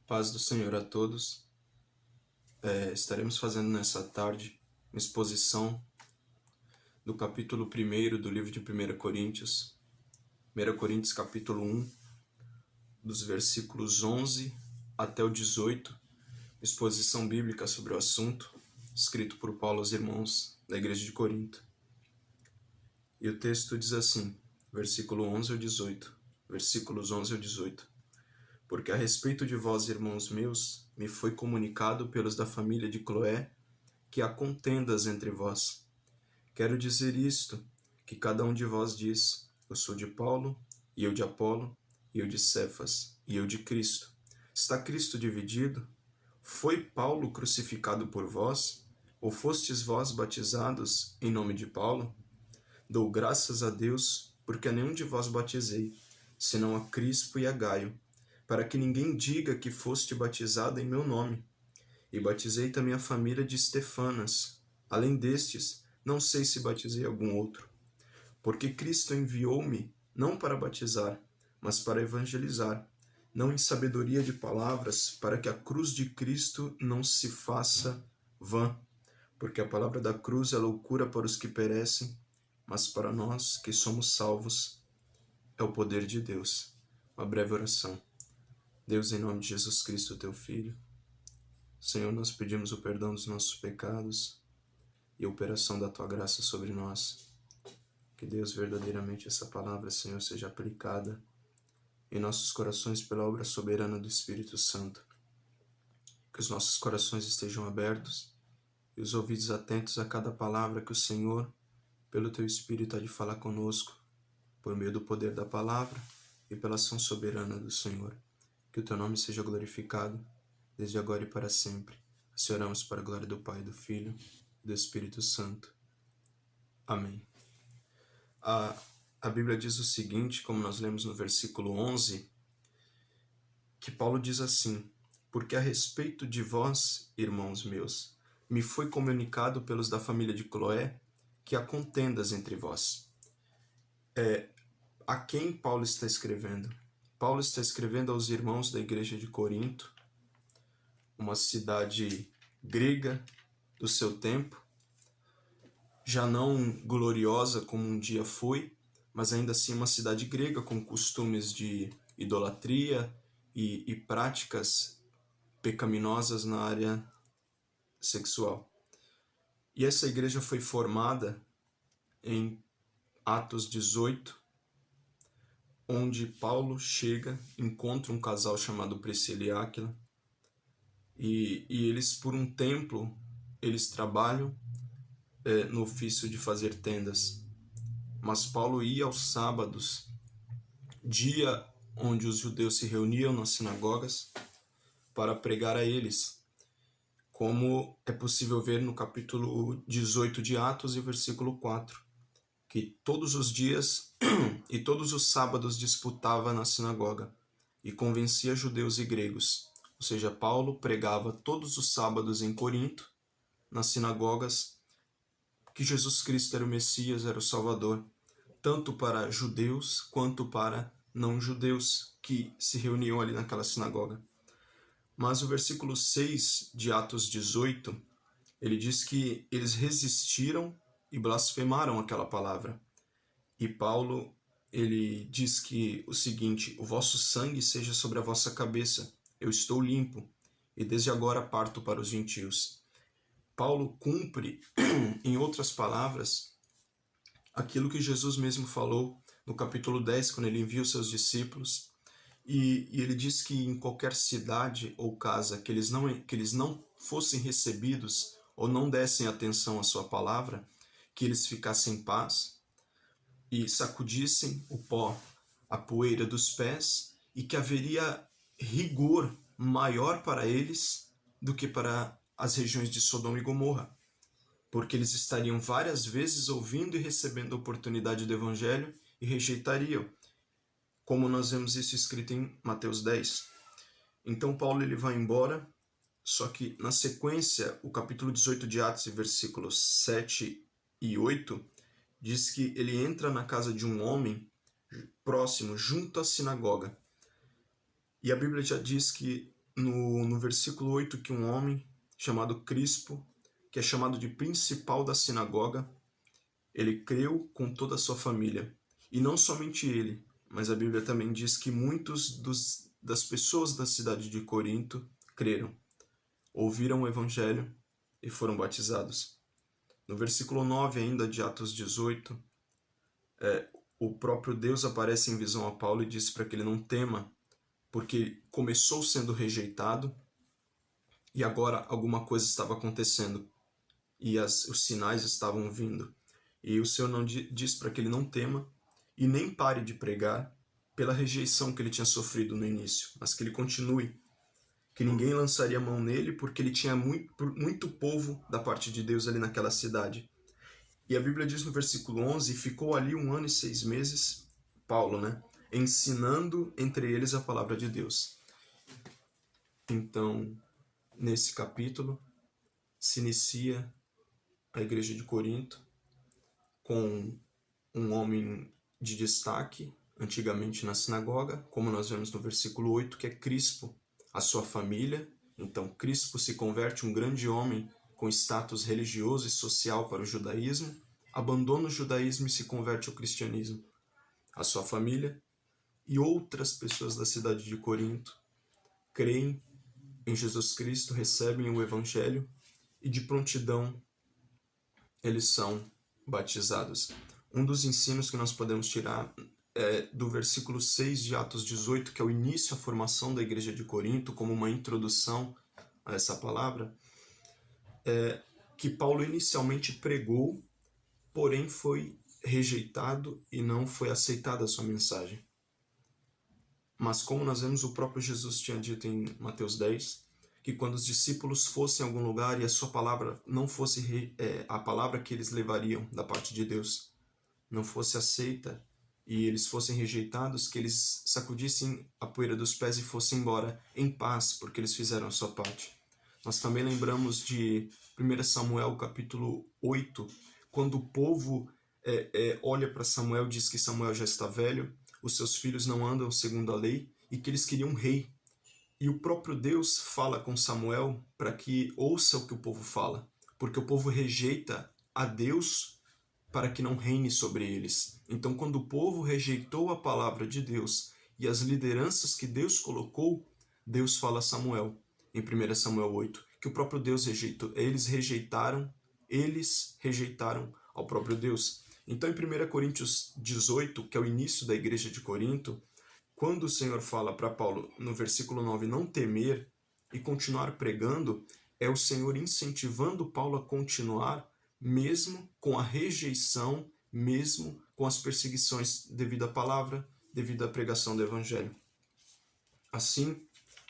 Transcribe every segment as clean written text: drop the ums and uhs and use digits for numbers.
Paz do Senhor a todos. Estaremos fazendo nessa tarde uma exposição do capítulo 1 do livro de 1 Coríntios. 1 Coríntios capítulo 1, dos versículos 11 até o 18. Exposição bíblica sobre o assunto, escrito por Paulo aos irmãos da igreja de Corinto. E o texto diz assim, versículo 11 ao 18. Versículos 11 ao 18. Porque a respeito de vós, irmãos meus, me foi comunicado pelos da família de Cloé que há contendas entre vós. Quero dizer isto, que cada um de vós diz, eu sou de Paulo, e eu de Apolo, e eu de Cefas, e eu de Cristo. Está Cristo dividido? Foi Paulo crucificado por vós? Ou fostes vós batizados em nome de Paulo? Dou graças a Deus, porque a nenhum de vós batizei, senão a Crispo e a Gaio, para que ninguém diga que foste batizado em meu nome. E batizei também a família de Estefanas. Além destes, não sei se batizei algum outro. Porque Cristo enviou-me não para batizar, mas para evangelizar, não em sabedoria de palavras, para que a cruz de Cristo não se faça vã. Porque a palavra da cruz é loucura para os que perecem, mas para nós que somos salvos é o poder de Deus. Uma breve oração. Deus, em nome de Jesus Cristo, teu Filho, Senhor, nós pedimos o perdão dos nossos pecados e a operação da tua graça sobre nós. Que Deus, verdadeiramente, essa palavra, Senhor, seja aplicada em nossos corações pela obra soberana do Espírito Santo. Que os nossos corações estejam abertos e os ouvidos atentos a cada palavra que o Senhor, pelo teu Espírito, há de falar conosco, por meio do poder da palavra e pela ação soberana do Senhor. Que o teu nome seja glorificado, desde agora e para sempre. Assim oramos para a glória do Pai, do Filho e do Espírito Santo. Amém. A Bíblia diz o seguinte, como nós lemos no versículo 11, que Paulo diz assim, porque a respeito de vós, irmãos meus, me foi comunicado pelos da família de Cloé que há contendas entre vós. A quem Paulo está escrevendo? Paulo está escrevendo aos irmãos da igreja de Corinto, uma cidade grega do seu tempo, já não gloriosa como um dia foi, mas ainda assim uma cidade grega com costumes de idolatria e práticas pecaminosas na área sexual. E essa igreja foi formada em Atos 18, onde Paulo chega, encontra um casal chamado Priscila e Áquila, e eles, por um tempo, eles trabalham no ofício de fazer tendas. Mas Paulo ia aos sábados, dia onde os judeus se reuniam nas sinagogas, para pregar a eles, como é possível ver no capítulo 18 de Atos e versículo 4, que todos os dias e todos os sábados disputava na sinagoga e convencia judeus e gregos. Ou seja, Paulo pregava todos os sábados em Corinto, nas sinagogas, que Jesus Cristo era o Messias, era o Salvador, tanto para judeus quanto para não-judeus que se reuniam ali naquela sinagoga. Mas o versículo 6 de Atos 18, ele diz que eles resistiram e blasfemaram aquela palavra. E Paulo, ele diz que o seguinte, o vosso sangue seja sobre a vossa cabeça, eu estou limpo, e desde agora parto para os gentios. Paulo cumpre, em outras palavras, aquilo que Jesus mesmo falou no capítulo 10, quando ele envia os seus discípulos, e ele diz que em qualquer cidade ou casa que eles não fossem recebidos ou não dessem atenção à sua palavra, que eles ficassem em paz e sacudissem o pó, a poeira dos pés, e que haveria rigor maior para eles do que para as regiões de Sodoma e Gomorra, porque eles estariam várias vezes ouvindo e recebendo a oportunidade do Evangelho e rejeitariam, como nós vemos isso escrito em Mateus 10. Então Paulo ele vai embora, só que na sequência, o capítulo 18 de Atos, versículos 7 e 8, diz que ele entra na casa de um homem próximo, junto à sinagoga. E a Bíblia já diz que no versículo 8 que um homem chamado Crispo, que é chamado de principal da sinagoga, ele creu com toda a sua família. E não somente ele, mas a Bíblia também diz que muitos das pessoas da cidade de Corinto creram, ouviram o evangelho e foram batizados. No versículo 9 ainda de Atos 18, o próprio Deus aparece em visão a Paulo e diz para que ele não tema, porque começou sendo rejeitado e agora alguma coisa estava acontecendo e os sinais estavam vindo. E o Senhor não diz para que ele não tema e nem pare de pregar pela rejeição que ele tinha sofrido no início, mas que ele continue, que ninguém lançaria mão nele porque ele tinha muito povo da parte de Deus ali naquela cidade. E a Bíblia diz no versículo 11, ficou ali 1 ano e 6 meses, Paulo, ensinando entre eles a palavra de Deus. Então, nesse capítulo, se inicia a igreja de Corinto com um homem de destaque, antigamente na sinagoga, como nós vemos no versículo 8, que é Crispo, a sua família. Então, Crispo se converte um grande homem com status religioso e social para o judaísmo, abandona o judaísmo e se converte ao cristianismo. A sua família e outras pessoas da cidade de Corinto creem em Jesus Cristo, recebem o evangelho e de prontidão eles são batizados. Um dos ensinos que nós podemos tirar é do versículo 6 de Atos 18, que é o início à formação da igreja de Corinto, como uma introdução a essa palavra, que Paulo inicialmente pregou, porém foi rejeitado e não foi aceitada a sua mensagem. Mas como nós vemos, o próprio Jesus tinha dito em Mateus 10, que quando os discípulos fossem a algum lugar e a sua palavra não fosse a palavra que eles levariam da parte de Deus, não fosse aceita e eles fossem rejeitados, que eles sacudissem a poeira dos pés e fossem embora em paz, porque eles fizeram a sua parte. Nós também lembramos de 1 Samuel capítulo 8, quando o povo olha para Samuel e diz que Samuel já está velho, os seus filhos não andam segundo a lei e que eles queriam um rei. E o próprio Deus fala com Samuel para que ouça o que o povo fala, porque o povo rejeita a Deus para que não reine sobre eles. Então, quando o povo rejeitou a palavra de Deus e as lideranças que Deus colocou, Deus fala a Samuel, em 1 Samuel 8, que o próprio Deus rejeitou. Eles rejeitaram ao próprio Deus. Então, em 1 Coríntios 18, que é o início da igreja de Corinto, quando o Senhor fala para Paulo, no versículo 9, não temer e continuar pregando, é o Senhor incentivando Paulo a continuar, mesmo com a rejeição, mesmo com as perseguições devido à palavra, devido à pregação do Evangelho. Assim,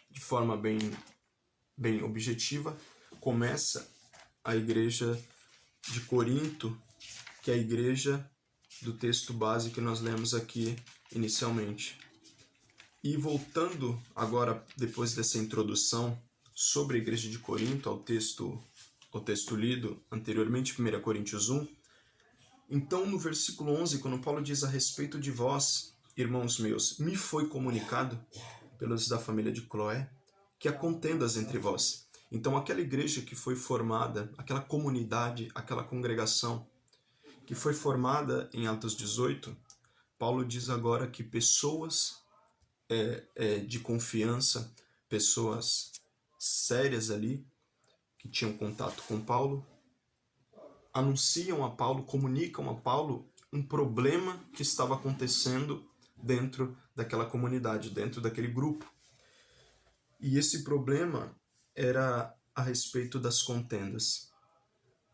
de forma bem objetiva, começa a igreja de Corinto, que é a igreja do texto base que nós lemos aqui inicialmente. E voltando agora, depois dessa introdução sobre a igreja de Corinto, ao texto lido anteriormente, 1 Coríntios 1, então no versículo 11, quando Paulo diz a respeito de vós, irmãos meus, me foi comunicado pelos da família de Cloé, que há contendas entre vós. Então aquela igreja que foi formada, aquela comunidade, aquela congregação que foi formada em Atos 18, Paulo diz agora que pessoas de confiança, pessoas sérias ali, que tinham contato com Paulo, anunciam a Paulo, comunicam a Paulo um problema que estava acontecendo dentro daquela comunidade, dentro daquele grupo. E esse problema era a respeito das contendas,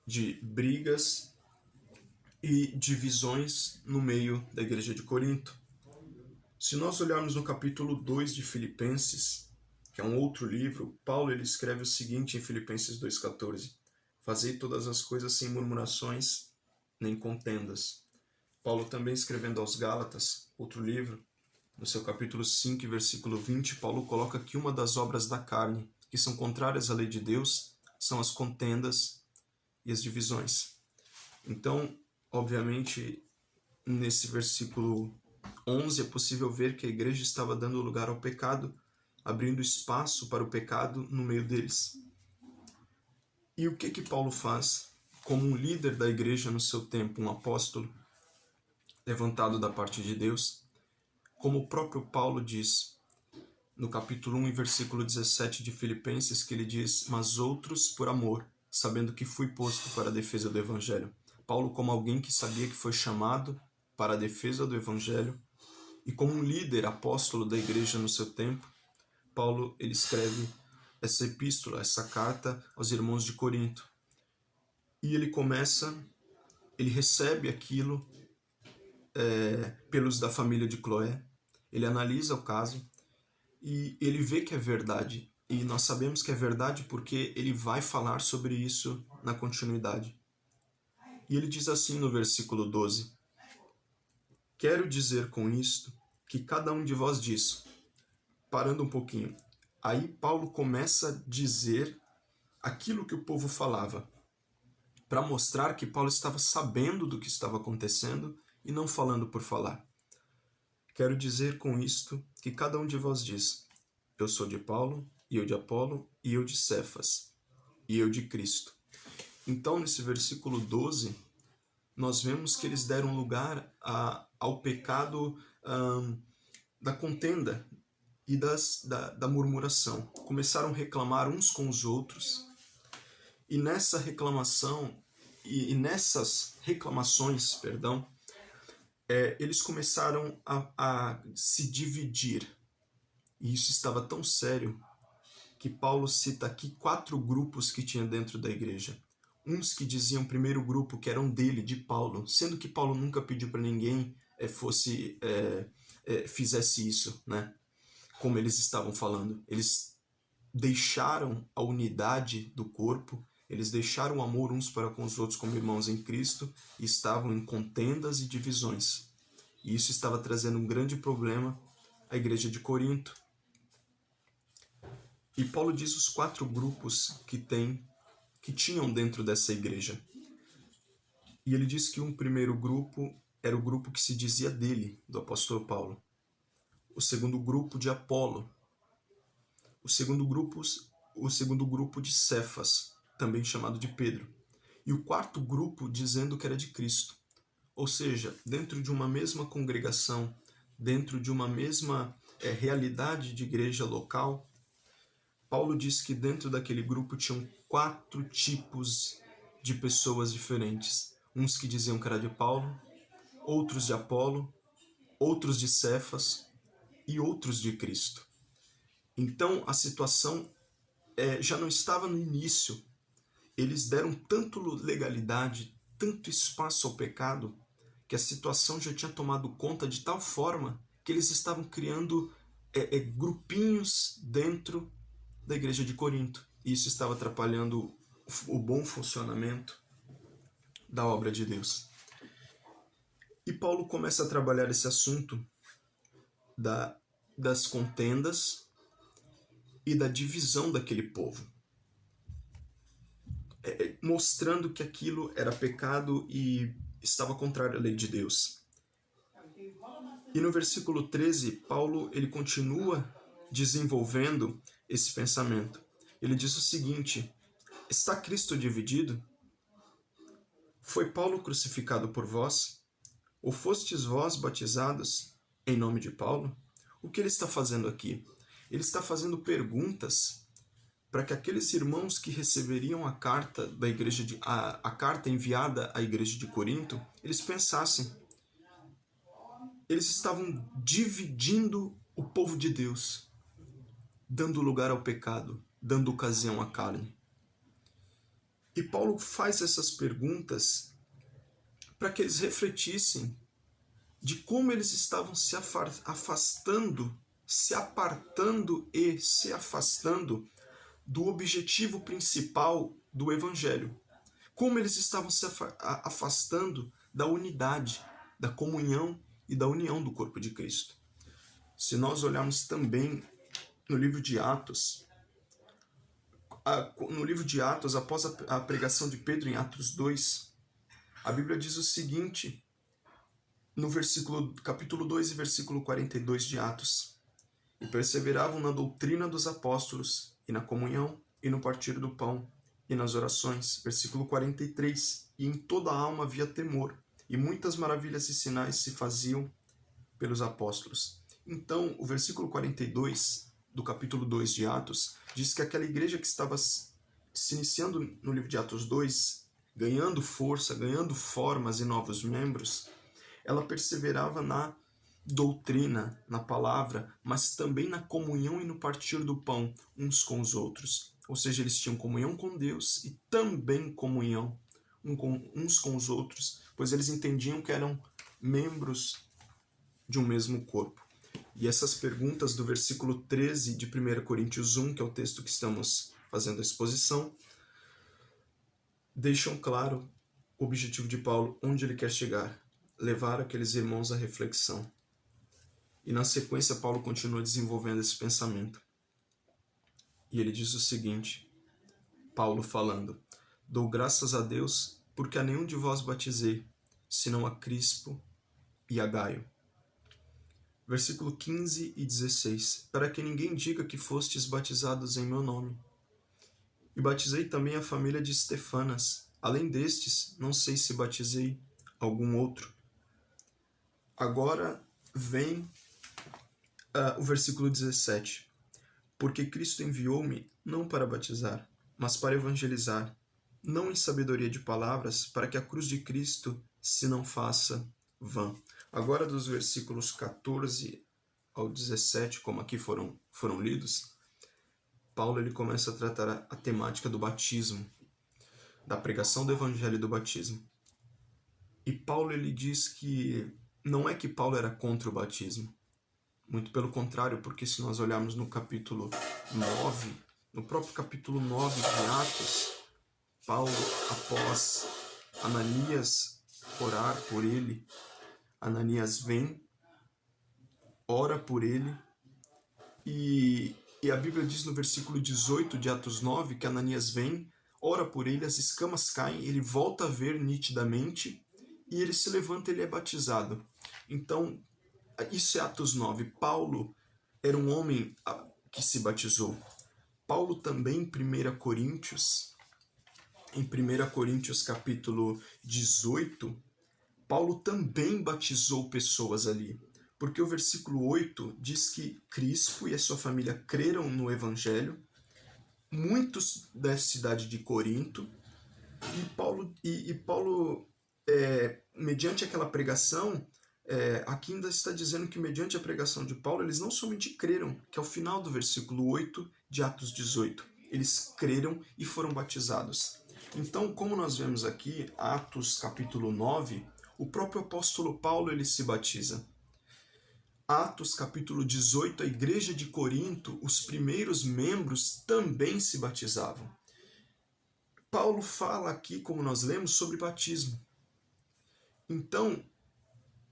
de brigas e divisões no meio da igreja de Corinto. Se nós olharmos no capítulo 2 de Filipenses, que é um outro livro, Paulo ele escreve o seguinte em Filipenses 2,14: fazei todas as coisas sem murmurações nem contendas. Paulo também escrevendo aos Gálatas, outro livro, no seu capítulo 5, versículo 20, Paulo coloca que uma das obras da carne, que são contrárias à lei de Deus, são as contendas e as divisões. Então, obviamente, nesse versículo 11 é possível ver que a igreja estava dando lugar ao pecado abrindo espaço para o pecado no meio deles. E o que Paulo faz como um líder da igreja no seu tempo, um apóstolo levantado da parte de Deus? Como o próprio Paulo diz no capítulo 1 e versículo 17 de Filipenses, que ele diz: mas outros por amor, sabendo que fui posto para a defesa do evangelho. Paulo, como alguém que sabia que foi chamado para a defesa do evangelho, e como um líder apóstolo da igreja no seu tempo, Paulo ele escreve essa epístola, essa carta aos irmãos de Corinto. E ele recebe aquilo pelos da família de Cloé, ele analisa o caso e ele vê que é verdade. E nós sabemos que é verdade porque ele vai falar sobre isso na continuidade. E ele diz assim no versículo 12: quero dizer com isto que cada um de vós diz. Parando um pouquinho. Aí Paulo começa a dizer aquilo que o povo falava, para mostrar que Paulo estava sabendo do que estava acontecendo e não falando por falar. Quero dizer com isto que cada um de vós diz: eu sou de Paulo, e eu de Apolo, e eu de Cefas, e eu de Cristo. Então, nesse versículo 12, nós vemos que eles deram lugar ao pecado da contenda e da murmuração. Começaram a reclamar uns com os outros, e nessa reclamação, e nessas reclamações, eles começaram a se dividir. E isso estava tão sério que Paulo cita aqui 4 grupos que tinha dentro da igreja. Uns que diziam, primeiro grupo, que eram dele, de Paulo, sendo que Paulo nunca pediu para ninguém fizesse isso, né? Como eles estavam falando. Eles deixaram a unidade do corpo, eles deixaram o amor uns para com os outros como irmãos em Cristo e estavam em contendas e divisões. E isso estava trazendo um grande problema à igreja de Corinto. E Paulo diz os 4 grupos que tinham dentro dessa igreja. E ele diz que um primeiro grupo era o grupo que se dizia dele, do apóstolo Paulo. O segundo grupo de Apolo. O segundo grupo de Cefas, também chamado de Pedro. E o quarto grupo dizendo que era de Cristo. Ou seja, dentro de uma mesma congregação, dentro de uma mesma realidade de igreja local, Paulo diz que dentro daquele grupo tinham 4 tipos de pessoas diferentes. Uns que diziam que era de Paulo, outros de Apolo, outros de Cefas e outros de Cristo. Então a situação já não estava no início. Eles deram tanto legalidade, tanto espaço ao pecado, que a situação já tinha tomado conta de tal forma que eles estavam criando grupinhos dentro da igreja de Corinto. E isso estava atrapalhando o bom funcionamento da obra de Deus. E Paulo começa a trabalhar esse assunto das contendas e da divisão daquele povo, mostrando que aquilo era pecado e estava contrário à lei de Deus. E no versículo 13, Paulo ele continua desenvolvendo esse pensamento. Ele diz o seguinte: está Cristo dividido? Foi Paulo crucificado por vós? Ou fostes vós batizados em nome de Paulo? O que ele está fazendo aqui? Ele está fazendo perguntas para que aqueles irmãos que receberiam a carta da igreja a carta enviada à igreja de Corinto, eles pensassem. Eles estavam dividindo o povo de Deus, dando lugar ao pecado, dando ocasião à carne. E Paulo faz essas perguntas para que eles refletissem de como eles estavam se afastando, se apartando e se afastando do objetivo principal do Evangelho. Como eles estavam se afastando da unidade, da comunhão e da união do corpo de Cristo. Se nós olharmos também no livro de Atos, após a pregação de Pedro em Atos 2, a Bíblia diz o seguinte, no capítulo 2 e versículo 42 de Atos: e perseveravam na doutrina dos apóstolos, e na comunhão, e no partir do pão, e nas orações. Versículo 43. E em toda a alma havia temor, e muitas maravilhas e sinais se faziam pelos apóstolos. Então, o versículo 42 do capítulo 2 de Atos diz que aquela igreja que estava se iniciando no livro de Atos 2, ganhando força, ganhando formas e novos membros, ela perseverava na doutrina, na palavra, mas também na comunhão e no partir do pão uns com os outros. Ou seja, eles tinham comunhão com Deus e também comunhão uns com os outros, pois eles entendiam que eram membros de um mesmo corpo. E essas perguntas do versículo 13 de 1 Coríntios 1, que é o texto que estamos fazendo a exposição, deixam claro o objetivo de Paulo, onde ele quer chegar, levar aqueles irmãos à reflexão. E na sequência, Paulo continua desenvolvendo esse pensamento. E ele diz o seguinte, Paulo falando: dou graças a Deus, porque a nenhum de vós batizei, senão a Crispo e a Gaio. Versículo 15 e 16. Para que ninguém diga que fostes batizados em meu nome. E batizei também a família de Estefanas. Além destes, não sei se batizei algum outro. Agora vem o versículo 17. Porque Cristo enviou-me não para batizar, mas para evangelizar, não em sabedoria de palavras, para que a cruz de Cristo se não faça vã. Agora, dos versículos 14 ao 17, como aqui foram lidos, Paulo ele começa a tratar a temática do batismo, da pregação do evangelho e do batismo. E Paulo ele diz que não é que Paulo era contra o batismo, muito pelo contrário, porque se nós olharmos no capítulo 9, no próprio capítulo 9 de Atos, Paulo, após Ananias orar por ele, Ananias vem, ora por ele, e a Bíblia diz no versículo 18 de Atos 9 que Ananias vem, ora por ele, as escamas caem, ele volta a ver nitidamente, e ele se levanta e ele é batizado. Então, isso é Atos 9. Paulo era um homem que se batizou. Paulo também, em 1 Coríntios capítulo 18, Paulo também batizou pessoas ali. Porque o versículo 8 diz que Crispo e a sua família creram no Evangelho, muitos da cidade de Corinto, e Paulo mediante aquela pregação, aqui ainda está dizendo que mediante a pregação de Paulo, eles não somente creram, que é o final do versículo 8 de Atos 18, eles creram e foram batizados. Então, como nós vemos aqui, Atos capítulo 9, o próprio apóstolo Paulo ele se batiza. Atos capítulo 18, a igreja de Corinto, os primeiros membros também se batizavam. Paulo fala aqui, como nós lemos, sobre batismo. Então,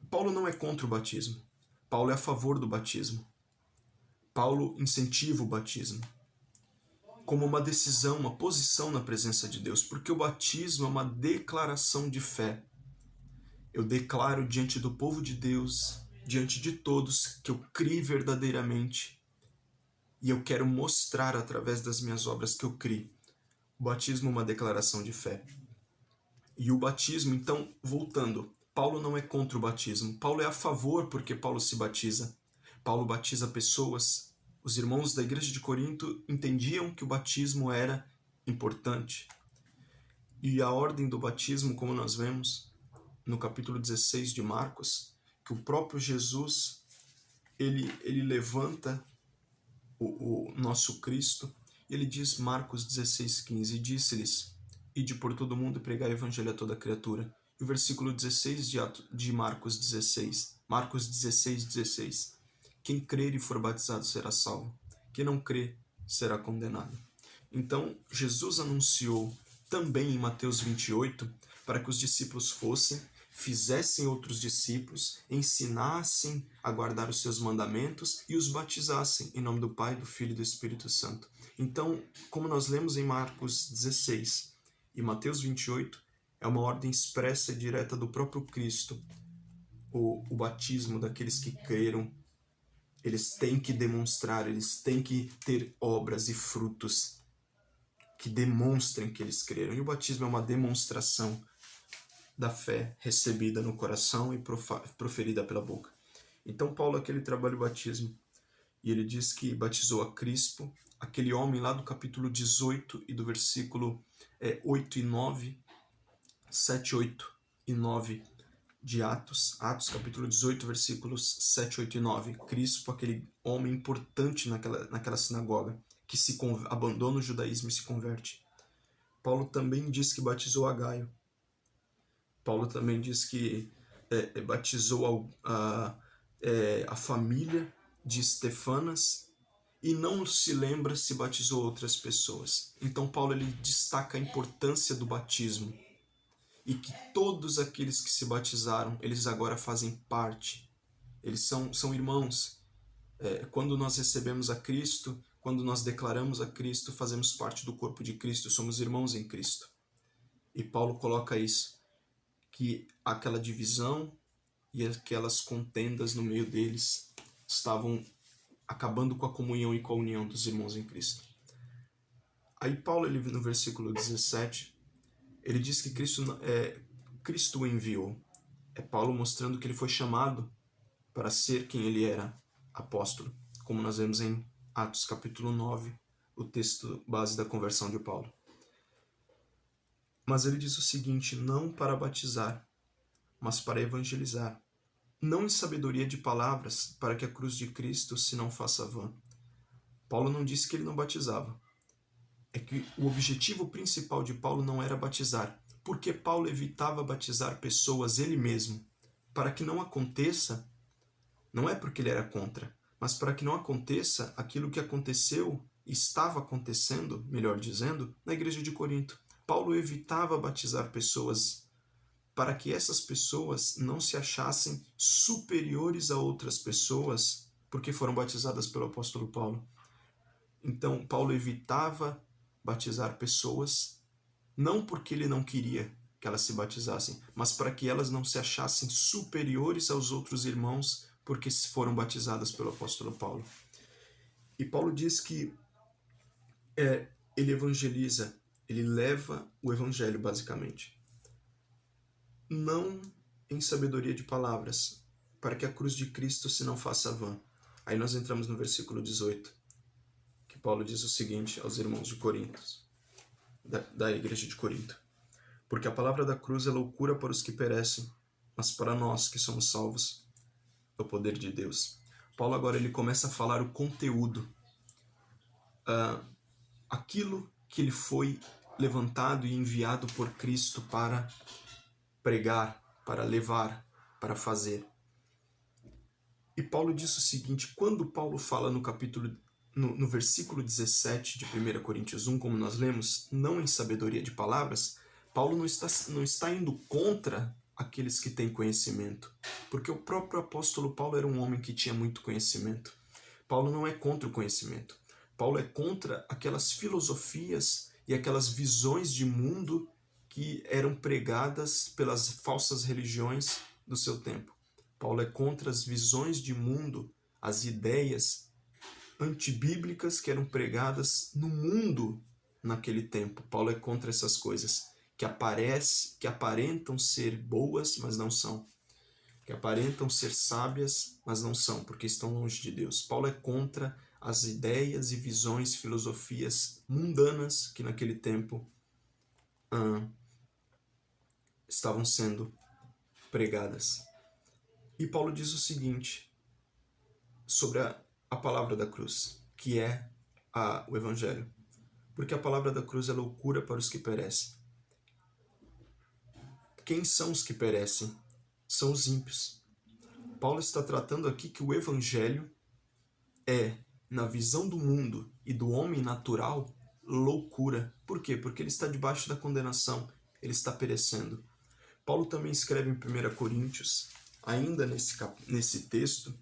Paulo não é contra o batismo. Paulo é a favor do batismo. Paulo incentiva o batismo como uma decisão, uma posição na presença de Deus, porque o batismo é uma declaração de fé. Eu declaro diante do povo de Deus, diante de todos, que eu criei verdadeiramente e eu quero mostrar através das minhas obras que eu criei. O batismo é uma declaração de fé. E o batismo, então, voltando, Paulo não é contra o batismo. Paulo é a favor porque Paulo se batiza. Paulo batiza pessoas. Os irmãos da igreja de Corinto entendiam que o batismo era importante. E a ordem do batismo, como nós vemos no capítulo 16 de Marcos, que o próprio Jesus, ele levanta o nosso Cristo, e ele diz, Marcos 16:15, e disse-lhes, ide por todo mundo e pregai o evangelho a toda criatura. E o versículo 16 de Marcos 16, quem crer e for batizado será salvo, quem não crer será condenado. Então, Jesus anunciou também em Mateus 28, para que os discípulos fossem, fizessem outros discípulos, ensinassem a guardar os seus mandamentos e os batizassem em nome do Pai, do Filho e do Espírito Santo. Então, como nós lemos em Marcos 16 e Mateus 28, é uma ordem expressa e direta do próprio Cristo, o batismo daqueles que creram Eles têm que demonstrar, eles têm que ter obras e frutos que demonstrem que eles creram. E o batismo é uma demonstração da fé recebida no coração e proferida pela boca. Então Paulo aqui ele trabalha o batismo e ele diz que batizou a Crispo, aquele homem lá do capítulo 18 e do versículo 8 e 9, 7, 8 e 9 de Atos capítulo 18, versículos 7, 8 e 9. Crispo, aquele homem importante naquela sinagoga, que abandona o judaísmo e se converte. Paulo também diz que batizou a Gaio. Paulo também diz que batizou a família de Estefanas e não se lembra se batizou outras pessoas. Então Paulo ele destaca a importância do batismo e que todos aqueles que se batizaram, eles agora fazem parte. Eles são irmãos. Quando nós recebemos a Cristo, quando nós declaramos a Cristo, fazemos parte do corpo de Cristo, somos irmãos em Cristo. E Paulo coloca isso, que aquela divisão e aquelas contendas no meio deles estavam acabando com a comunhão e com a união dos irmãos em Cristo. Aí Paulo, ele, no versículo 17, ele diz que Cristo o enviou. É Paulo mostrando que ele foi chamado para ser quem ele era, apóstolo, como nós vemos em Atos capítulo 9, o texto base da conversão de Paulo. Mas ele diz o seguinte: não para batizar, mas para evangelizar, não em sabedoria de palavras, para que a cruz de Cristo se não faça vã. Paulo não disse que ele não batizava. É que o objetivo principal de Paulo não era batizar, porque Paulo evitava batizar pessoas ele mesmo, para que não aconteça, não é porque ele era contra, mas para que não aconteça aquilo que aconteceu, estava acontecendo, melhor dizendo, na igreja de Corinto. Paulo evitava batizar pessoas para que essas pessoas não se achassem superiores a outras pessoas porque foram batizadas pelo apóstolo Paulo. Então, Paulo evitava batizar pessoas, não porque ele não queria que elas se batizassem, mas para que elas não se achassem superiores aos outros irmãos porque foram batizadas pelo apóstolo Paulo. E Paulo diz que ele evangeliza, ele leva o evangelho basicamente. Não em sabedoria de palavras, para que a cruz de Cristo se não faça vã. Aí nós entramos no versículo 18, que Paulo diz o seguinte aos irmãos de Corinto, da igreja de Corinto: porque a palavra da cruz é loucura para os que perecem, mas para nós que somos salvos é o poder de Deus. Paulo agora ele começa a falar o conteúdo, aquilo que ele foi levantado e enviado por Cristo para pregar, para levar, para fazer. E Paulo diz o seguinte: quando Paulo fala no versículo 17 de 1 Coríntios 1, como nós lemos, não em sabedoria de palavras, Paulo não está indo contra aqueles que têm conhecimento, porque o próprio apóstolo Paulo era um homem que tinha muito conhecimento. Paulo não é contra o conhecimento. Paulo é contra aquelas filosofias e aquelas visões de mundo que eram pregadas pelas falsas religiões do seu tempo. Paulo é contra as visões de mundo, as ideias antibíblicas que eram pregadas no mundo naquele tempo. Paulo é contra essas coisas que aparentam ser boas, mas não são. Que aparentam ser sábias, mas não são, porque estão longe de Deus. Paulo é contra as ideias e visões, filosofias mundanas que naquele tempo estavam sendo pregadas. E Paulo diz o seguinte sobre a palavra da cruz, que é o Evangelho. Porque a palavra da cruz é loucura para os que perecem. Quem são os que perecem? São os ímpios. Paulo está tratando aqui que o Evangelho é, na visão do mundo e do homem natural, loucura. Por quê? Porque ele está debaixo da condenação, ele está perecendo. Paulo também escreve em 1 Coríntios, ainda nesse texto,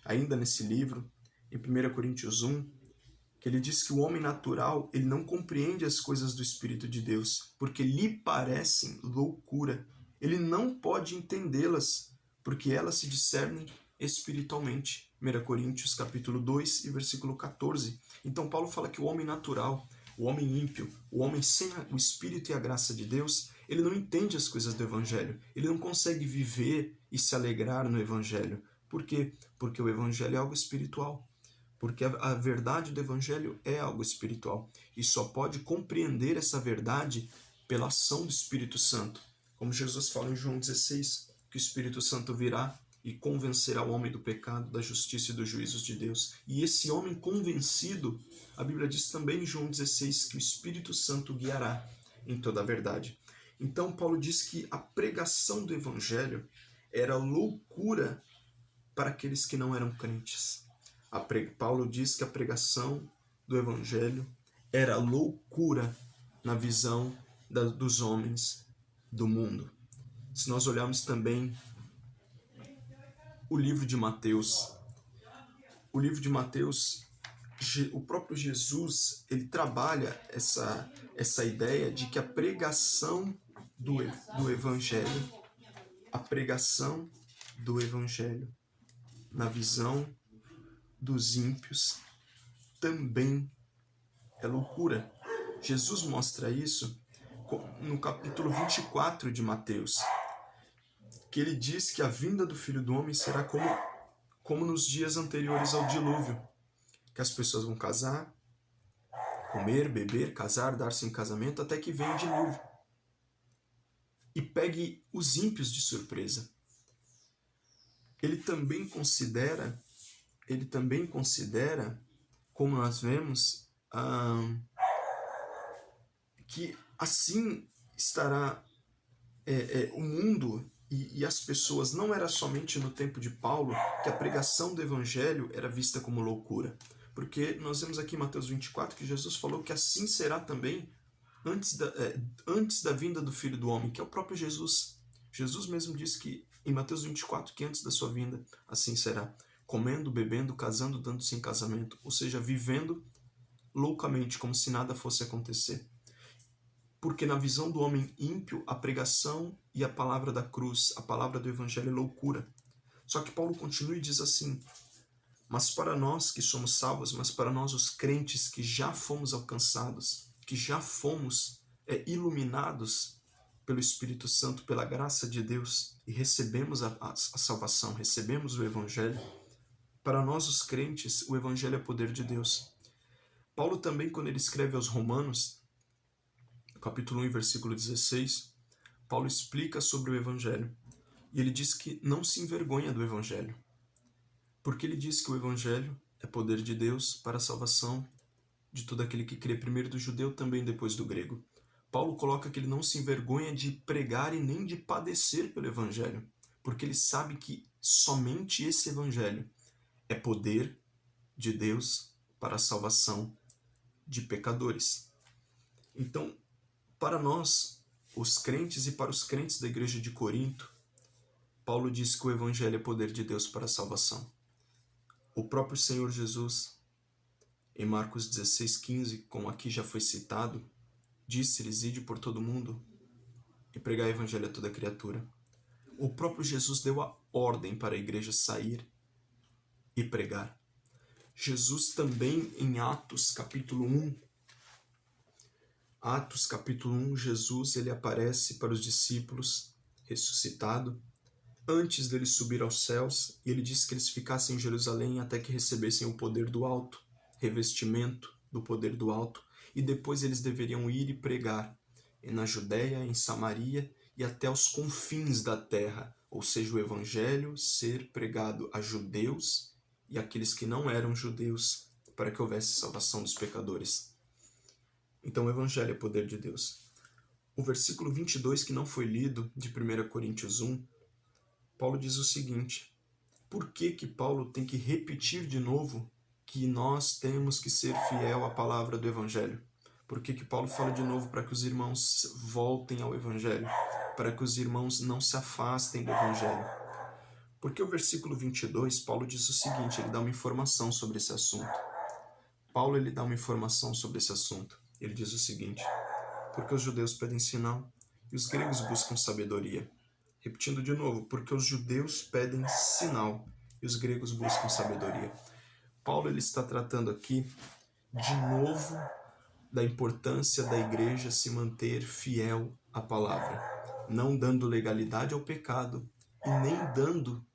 ainda nesse livro, em 1 Coríntios 1, que ele diz que o homem natural ele não compreende as coisas do Espírito de Deus, porque lhe parecem loucura. Ele não pode entendê-las, porque elas se discernem espiritualmente. 1 Coríntios capítulo 2 e versículo 14. Então Paulo fala que o homem natural, o homem ímpio, o homem sem o Espírito e a graça de Deus, ele não entende as coisas do Evangelho. Ele não consegue viver e se alegrar no Evangelho. Por quê? Porque o Evangelho é algo espiritual. Porque a verdade do Evangelho é algo espiritual. E só pode compreender essa verdade pela ação do Espírito Santo. Como Jesus fala em João 16, que o Espírito Santo virá e convencerá o homem do pecado, da justiça e dos juízos de Deus. E esse homem convencido, a Bíblia diz também em João 16, que o Espírito Santo guiará em toda a verdade. Então Paulo diz que a pregação do Evangelho era loucura para aqueles que não eram crentes. Paulo diz que a pregação do Evangelho era loucura na visão dos homens do mundo. Se nós olharmos também o livro de Mateus, o próprio Jesus, ele trabalha essa ideia de que a pregação do Evangelho, na visão dos ímpios, também é loucura. Jesus mostra isso no capítulo 24 de Mateus, que ele diz que a vinda do Filho do Homem será como nos dias anteriores ao dilúvio, que as pessoas vão casar, comer, beber, casar, dar-se em casamento, até que venha o dilúvio e pegue os ímpios de surpresa. Ele também considera, como nós vemos, que assim estará o mundo e as pessoas. Não era somente no tempo de Paulo que a pregação do Evangelho era vista como loucura, porque nós vemos aqui em Mateus 24 que Jesus falou que assim será também antes da vinda do Filho do Homem, que é o próprio Jesus. Jesus mesmo disse que em Mateus 24 que antes da sua vinda assim será, comendo, bebendo, casando, dando-se em casamento, ou seja, vivendo loucamente como se nada fosse acontecer. Porque na visão do homem ímpio, a pregação e a palavra da cruz, a palavra do Evangelho é loucura. Só que Paulo continua e diz assim: mas para nós que somos salvos, mas para nós os crentes que já fomos alcançados, que já fomos iluminados pelo Espírito Santo, pela graça de Deus, e recebemos a salvação, recebemos o Evangelho, para nós os crentes, o Evangelho é poder de Deus. Paulo também, quando ele escreve aos Romanos, capítulo 1, versículo 16, Paulo explica sobre o Evangelho. E ele diz que não se envergonha do Evangelho. Porque ele diz que o Evangelho é poder de Deus para a salvação de todo aquele que crê, primeiro do judeu, também depois do grego. Paulo coloca que ele não se envergonha de pregar e nem de padecer pelo Evangelho, porque ele sabe que somente esse Evangelho é poder de Deus para a salvação de pecadores. Então, para nós, os crentes e para os crentes da igreja de Corinto, Paulo diz que o Evangelho é poder de Deus para a salvação. O próprio Senhor Jesus, em Marcos 16,15, como aqui já foi citado, disse-lhes: ide por todo mundo e pregar o Evangelho a toda criatura. O próprio Jesus deu a ordem para a igreja sair e pregar. Jesus também, em Atos capítulo 1, Jesus ele aparece para os discípulos ressuscitado, antes dele subir aos céus, e ele disse que eles ficassem em Jerusalém até que recebessem o poder do alto, revestimento do poder do alto, e depois eles deveriam ir e pregar na Judéia, em Samaria e até os confins da terra, ou seja, o Evangelho ser pregado a judeus e aqueles que não eram judeus, para que houvesse salvação dos pecadores. Então o Evangelho é poder de Deus. O versículo 22, que não foi lido, de 1 Coríntios 1, Paulo diz o seguinte: por que Paulo tem que repetir de novo que nós temos que ser fiel à palavra do Evangelho? Por que Paulo fala de novo para que os irmãos voltem ao Evangelho? Para que os irmãos não se afastem do Evangelho? Porque o versículo 22, Paulo diz o seguinte, ele dá uma informação sobre esse assunto. Ele diz o seguinte: porque os judeus pedem sinal e os gregos buscam sabedoria. Repetindo de novo, porque os judeus pedem sinal e os gregos buscam sabedoria. Paulo ele está tratando aqui, de novo, da importância da igreja se manter fiel à palavra, não dando legalidade ao pecado e nem dando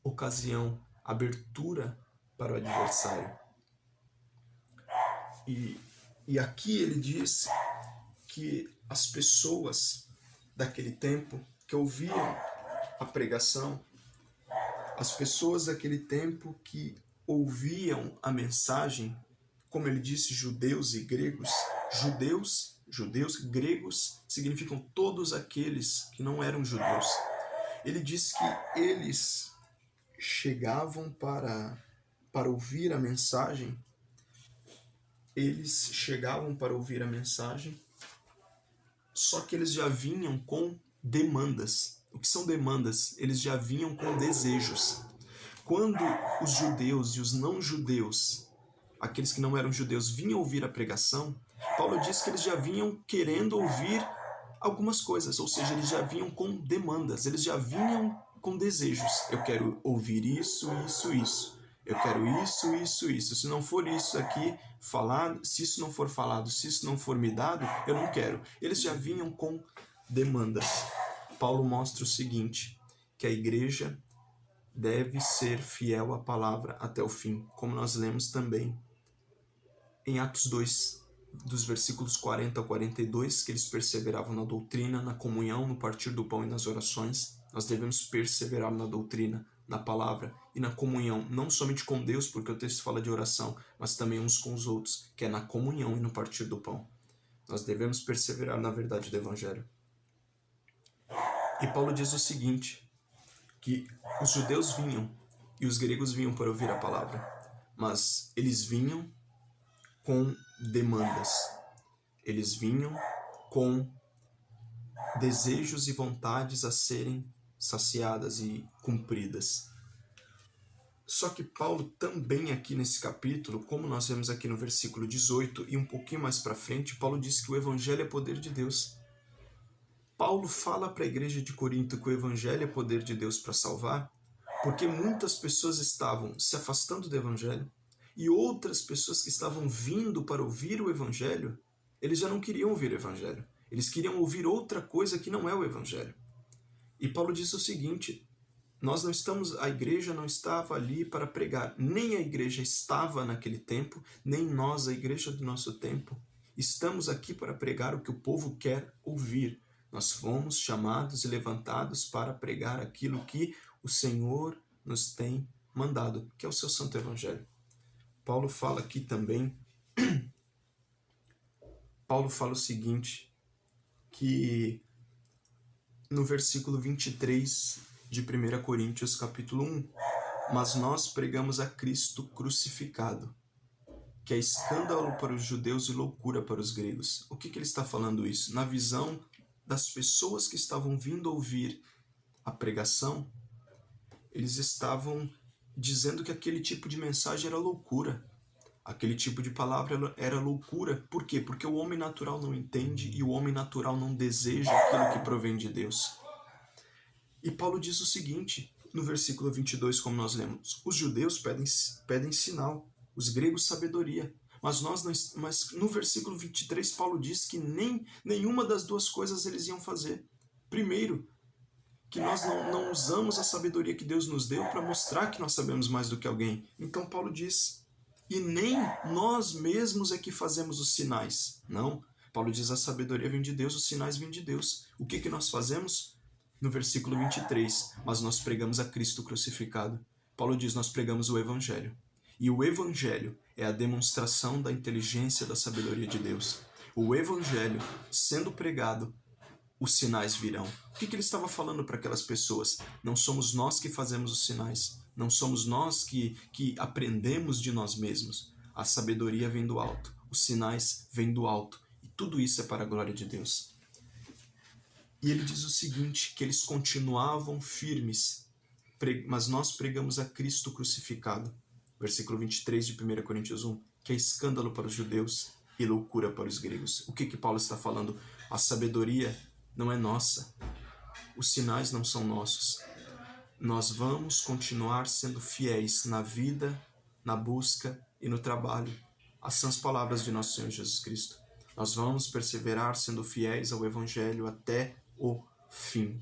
ocasião, abertura para o adversário. E aqui ele diz que as pessoas daquele tempo que ouviam a pregação, as pessoas daquele tempo que ouviam a mensagem, como ele disse, judeus e gregos, judeus, gregos significam todos aqueles que não eram judeus. Ele diz que eles chegavam para ouvir a mensagem, só que eles já vinham com demandas. O que são demandas? Eles já vinham com desejos. Quando os judeus e os não-judeus, aqueles que não eram judeus, vinham ouvir a pregação, Paulo diz que eles já vinham querendo ouvir algumas coisas, ou seja, eles já vinham com demandas, eles já vinham com desejos. Eu quero ouvir isso, isso, isso. Eu quero isso, isso, isso. Se não for isso aqui falado, se isso não for falado, se isso não for me dado, eu não quero. Eles já vinham com demandas. Paulo mostra o seguinte, que a igreja deve ser fiel à palavra até o fim, como nós lemos também em Atos 2, dos versículos 40 ao 42, que eles perseveravam na doutrina, na comunhão, no partir do pão e nas orações. Nós devemos perseverar na doutrina, na palavra e na comunhão, não somente com Deus, porque o texto fala de oração, mas também uns com os outros, que é na comunhão e no partir do pão. Nós devemos perseverar na verdade do Evangelho. E Paulo diz o seguinte, que os judeus vinham e os gregos vinham para ouvir a palavra, mas eles vinham com demandas, eles vinham com desejos e vontades a serem saciadas e cumpridas. Só que Paulo também aqui nesse capítulo, como nós vemos aqui no versículo 18 e um pouquinho mais para frente, Paulo diz que o evangelho é poder de Deus. Paulo fala para a igreja de Corinto que o evangelho é poder de Deus para salvar, porque muitas pessoas estavam se afastando do evangelho e outras pessoas que estavam vindo para ouvir o evangelho, eles já não queriam ouvir o evangelho. Eles queriam ouvir outra coisa que não é o evangelho. E Paulo diz o seguinte, a igreja não estava ali para pregar, nem a igreja estava naquele tempo, nem nós, a igreja do nosso tempo, estamos aqui para pregar o que o povo quer ouvir. Nós fomos chamados e levantados para pregar aquilo que o Senhor nos tem mandado, que é o seu santo evangelho. Paulo fala aqui também, Paulo fala o seguinte, que no versículo 23 de 1 Coríntios capítulo 1, mas nós pregamos a Cristo crucificado, que é escândalo para os judeus e loucura para os gregos. O que ele está falando isso? Na visão das pessoas que estavam vindo ouvir a pregação, eles estavam dizendo que aquele tipo de mensagem era loucura. Aquele tipo de palavra era loucura. Por quê? Porque o homem natural não entende e o homem natural não deseja aquilo que provém de Deus. E Paulo diz o seguinte, no versículo 22, como nós lemos, os judeus pedem sinal, os gregos sabedoria. Mas no versículo 23, Paulo diz que nenhuma das duas coisas eles iam fazer. Primeiro, que nós não usamos a sabedoria que Deus nos deu para mostrar que nós sabemos mais do que alguém. Então Paulo diz, e nem nós mesmos é que fazemos os sinais. Não, Paulo diz, a sabedoria vem de Deus, os sinais vêm de Deus. O que nós fazemos? No versículo 23, mas nós pregamos a Cristo crucificado. Paulo diz, nós pregamos o Evangelho. E o Evangelho é a demonstração da inteligência da sabedoria de Deus. O Evangelho, sendo pregado, os sinais virão. O que ele estava falando para aquelas pessoas? Não somos nós que fazemos os sinais. Não somos nós que aprendemos de nós mesmos. A sabedoria vem do alto. Os sinais vêm do alto. E tudo isso é para a glória de Deus. E ele diz o seguinte, que eles continuavam firmes, mas nós pregamos a Cristo crucificado. Versículo 23 de 1 Coríntios 1, que é escândalo para os judeus e loucura para os gregos. O que Paulo está falando? A sabedoria não é nossa. Os sinais não são nossos. Nós vamos continuar sendo fiéis na vida, na busca e no trabalho. As são as palavras de nosso Senhor Jesus Cristo. Nós vamos perseverar sendo fiéis ao Evangelho até o fim,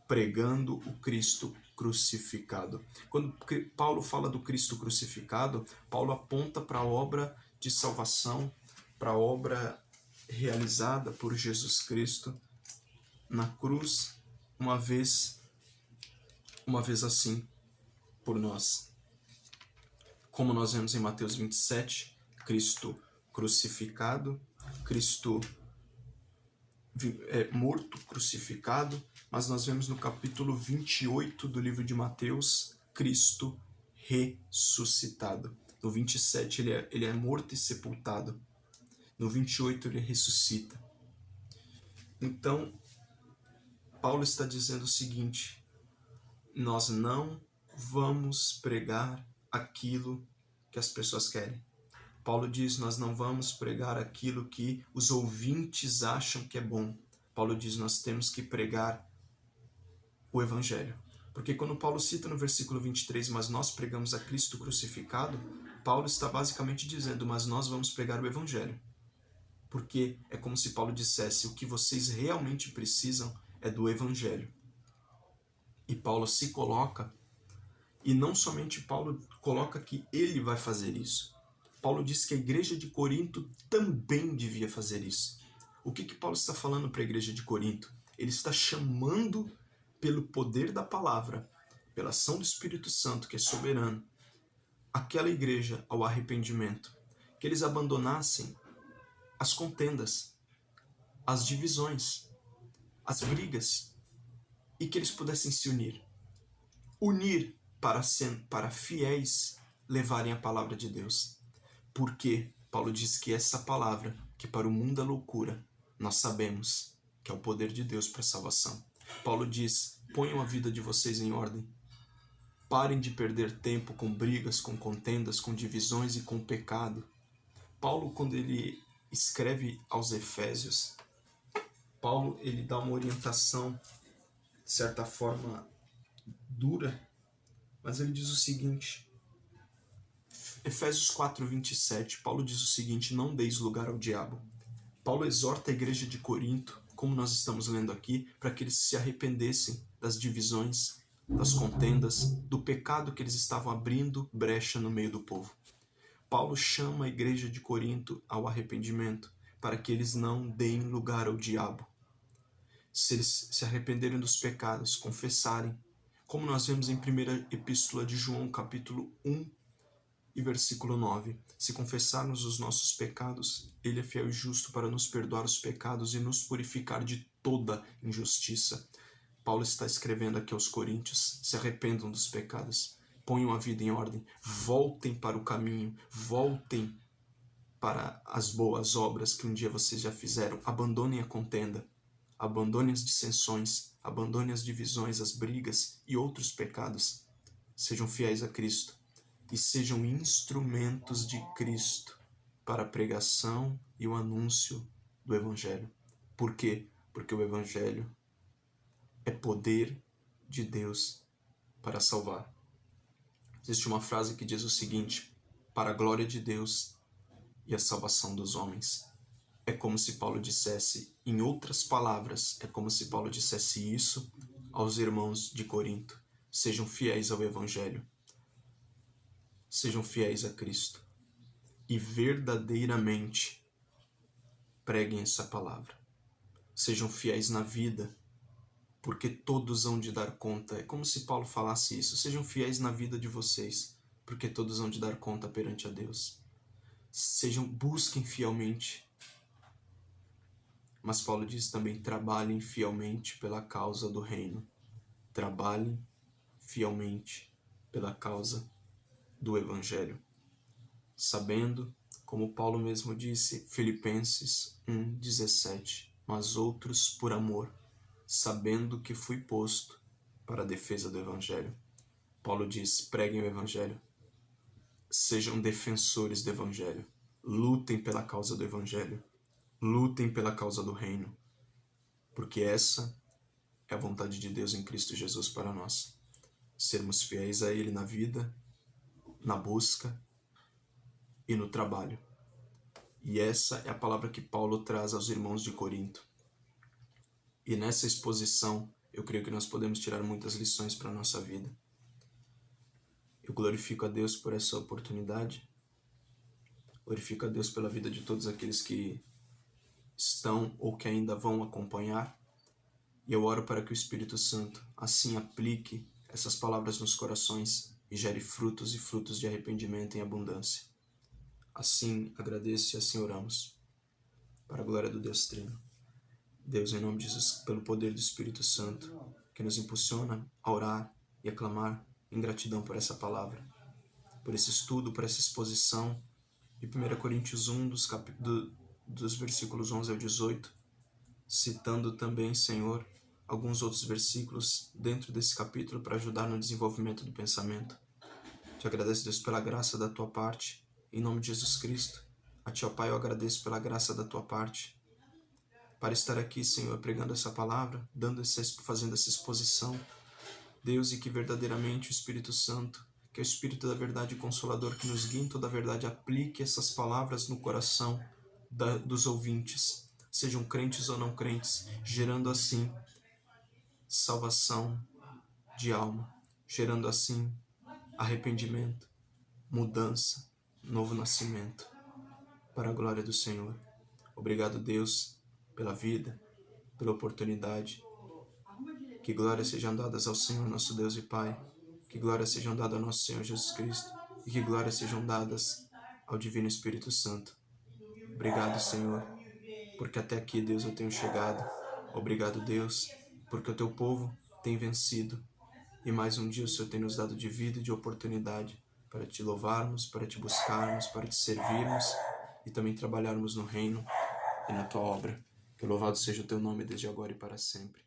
pregando o Cristo crucificado. Quando Paulo fala do Cristo crucificado, Paulo aponta para a obra de salvação, para a obra realizada por Jesus Cristo na cruz, uma vez assim, por nós. Como nós vemos em Mateus 27, Cristo crucificado, Cristo morto, crucificado, mas nós vemos no capítulo 28 do livro de Mateus, Cristo ressuscitado. No 27 ele é morto e sepultado. No 28 ele ressuscita. Então, Paulo está dizendo o seguinte: nós não vamos pregar aquilo que as pessoas querem. Paulo diz, nós não vamos pregar aquilo que os ouvintes acham que é bom. Paulo diz, nós temos que pregar o Evangelho. Porque quando Paulo cita no versículo 23, mas nós pregamos a Cristo crucificado, Paulo está basicamente dizendo, mas nós vamos pregar o Evangelho. Porque é como se Paulo dissesse, o que vocês realmente precisam é do Evangelho. E Paulo se coloca, e não somente Paulo coloca que ele vai fazer isso. Paulo diz que a igreja de Corinto também devia fazer isso. O que Paulo está falando para a igreja de Corinto? Ele está chamando pelo poder da palavra, pela ação do Espírito Santo, que é soberano, aquela igreja ao arrependimento, que eles abandonassem as contendas, as divisões, as brigas, e que eles pudessem se unir para fiéis levarem a palavra de Deus. Porque Paulo diz que essa palavra, que para o mundo é loucura, nós sabemos que é o poder de Deus para a salvação. Paulo diz, ponham a vida de vocês em ordem. Parem de perder tempo com brigas, com contendas, com divisões e com pecado. Paulo, quando ele escreve aos Efésios, Paulo ele dá uma orientação, de certa forma, dura, mas ele diz o seguinte, Efésios 4:27, Paulo diz o seguinte, não deis lugar ao diabo. Paulo exorta a igreja de Corinto, como nós estamos lendo aqui, para que eles se arrependessem das divisões, das contendas, do pecado que eles estavam abrindo brecha no meio do povo. Paulo chama a igreja de Corinto ao arrependimento, para que eles não deem lugar ao diabo. Se eles se arrependerem dos pecados, confessarem, como nós vemos em 1ª Epístola de João, capítulo 1, e versículo 9, se confessarmos os nossos pecados, ele é fiel e justo para nos perdoar os pecados e nos purificar de toda injustiça. Paulo está escrevendo aqui aos coríntios, se arrependam dos pecados, ponham a vida em ordem, voltem para o caminho, voltem para as boas obras que um dia vocês já fizeram, abandonem a contenda, abandonem as dissensões, abandonem as divisões, as brigas e outros pecados, sejam fiéis a Cristo. E sejam instrumentos de Cristo para a pregação e o anúncio do Evangelho. Por quê? Porque o Evangelho é poder de Deus para salvar. Existe uma frase que diz o seguinte, para a glória de Deus e a salvação dos homens. É como se Paulo dissesse, em outras palavras, é como se Paulo dissesse isso aos irmãos de Corinto. Sejam fiéis ao Evangelho. Sejam fiéis a Cristo e verdadeiramente preguem essa palavra. Sejam fiéis na vida, porque todos hão de dar conta. É como se Paulo falasse isso. Sejam fiéis na vida de vocês, porque todos hão de dar conta perante a Deus. Busquem fielmente. Mas Paulo diz também, trabalhem fielmente pela causa do reino. Trabalhem fielmente pela causa do Evangelho, sabendo, como Paulo mesmo disse, Filipenses 1:17, mas outros por amor, sabendo que fui posto para a defesa do Evangelho. Paulo diz, preguem o Evangelho, sejam defensores do Evangelho, lutem pela causa do Evangelho, lutem pela causa do reino, porque essa é a vontade de Deus em Cristo Jesus para nós. sermos fiéis a Ele na vida, na busca e no trabalho. E essa é a palavra que Paulo traz aos irmãos de Corinto. E nessa exposição, eu creio que nós podemos tirar muitas lições para a nossa vida. Eu glorifico a Deus por essa oportunidade. Glorifico a Deus pela vida de todos aqueles que estão ou que ainda vão acompanhar. E eu oro para que o Espírito Santo assim aplique essas palavras nos corações e gere frutos e frutos de arrependimento em abundância. Assim agradeço e assim oramos. Para a glória do Deus Trino. Deus, em nome de Jesus, pelo poder do Espírito Santo, que nos impulsiona a orar e a clamar em gratidão por essa palavra, por esse estudo, por essa exposição de 1 Coríntios 1, dos versículos 11 ao 18, citando também, Senhor, alguns outros versículos dentro desse capítulo para ajudar no desenvolvimento do pensamento. Te agradeço, Deus, pela graça da tua parte, em nome de Jesus Cristo. A ti, ó Pai, eu agradeço pela graça da tua parte, para estar aqui, Senhor, pregando essa palavra, fazendo essa exposição. Deus, e que verdadeiramente o Espírito Santo, que é o Espírito da verdade consolador, que nos guia em toda a verdade, aplique essas palavras no coração dos ouvintes, sejam crentes ou não crentes, gerando assim salvação de alma, gerando assim arrependimento, mudança, novo nascimento, para a glória do Senhor. Obrigado, Deus, pela vida, pela oportunidade. Que glórias sejam dadas ao Senhor, nosso Deus e Pai. Que glórias sejam dadas ao nosso Senhor Jesus Cristo. E que glórias sejam dadas ao Divino Espírito Santo. Obrigado, Senhor, porque até aqui, Deus, eu tenho chegado. Obrigado, Deus, porque o teu povo tem vencido. E mais um dia o Senhor tem nos dado de vida e de oportunidade para te louvarmos, para te buscarmos, para te servirmos e também trabalharmos no reino e na tua obra. Que louvado seja o teu nome desde agora e para sempre.